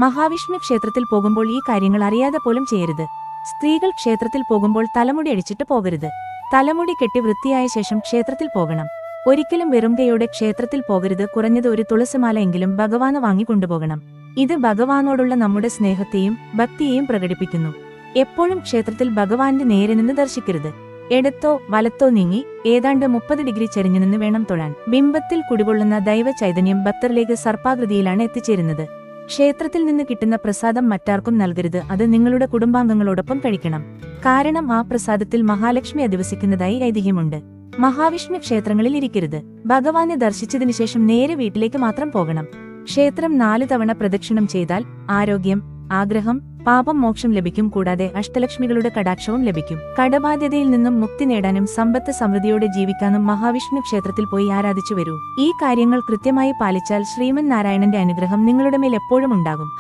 മഹാവിഷ്ണു ക്ഷേത്രത്തിൽ പോകുമ്പോൾ ഈ കാര്യങ്ങൾ അറിയാതെ പോലും ചെയ്യരുത്. സ്ത്രീകൾ ക്ഷേത്രത്തിൽ പോകുമ്പോൾ തലമുടി അടിച്ചിട്ട് പോകരുത്. തലമുടി കെട്ടി വൃത്തിയായ ശേഷം ക്ഷേത്രത്തിൽ പോകണം. ഒരിക്കലും വെറും കൈയോടെ ക്ഷേത്രത്തിൽ പോകരുത്. കുറഞ്ഞത് ഒരു തുളസിമാല എങ്കിലും ഭഗവാന് വാങ്ങിക്കൊണ്ടുപോകണം. ഇത് ഭഗവാനോടുള്ള നമ്മുടെ സ്നേഹത്തെയും ഭക്തിയെയും പ്രകടിപ്പിക്കുന്നു. എപ്പോഴും ക്ഷേത്രത്തിൽ ഭഗവാന്റെ നേരെ നിന്ന് ദർശിക്കരുത്. ഇടത്തോ വലത്തോ നീങ്ങി ഏതാണ്ട് 30 ഡിഗ്രി ചരിഞ്ഞു നിന്ന് വേണം തൊഴാൻ. ബിംബത്തിൽ കുടികൊള്ളുന്ന ദൈവ ചൈതന്യം ഭക്തരിലേക്ക് സർപ്പാകൃതിയിലാണ് എത്തിച്ചേരുന്നത്. ക്ഷേത്രത്തിൽ നിന്ന് കിട്ടുന്ന പ്രസാദം മറ്റാർക്കും നൽകരുത്. അത് നിങ്ങളുടെ കുടുംബാംഗങ്ങളോടൊപ്പം കഴിക്കണം. കാരണം ആ പ്രസാദത്തിൽ മഹാലക്ഷ്മി അധിവസിക്കുന്നതായി ഐതിഹ്യമുണ്ട്. മഹാവിഷ്ണു ക്ഷേത്രങ്ങളിൽ ഇരിക്കരുത്. ഭഗവാനെ ദർശിച്ചതിനു ശേഷം നേരെ വീട്ടിലേക്ക് മാത്രം പോകണം. ക്ഷേത്രം 4 തവണ പ്രദക്ഷിണം ചെയ്താൽ ആരോഗ്യം, ആഗ്രഹം, പാപം, മോക്ഷം ലഭിക്കും. കൂടാതെ അഷ്ടലക്ഷ്മികളുടെ കടാക്ഷവും ലഭിക്കും. കടബാധ്യതയിൽ നിന്നും മുക്തി നേടാനും സമ്പത്ത് സമൃദ്ധിയോടെ ജീവിക്കാനും മഹാവിഷ്ണു ക്ഷേത്രത്തിൽ പോയി ആരാധിച്ചു വരൂ. ഈ കാര്യങ്ങൾ കൃത്യമായി പാലിച്ചാൽ ശ്രീമൻ നാരായണന്റെ അനുഗ്രഹം നിങ്ങളുടെ മേൽ എപ്പോഴും ഉണ്ടാകും.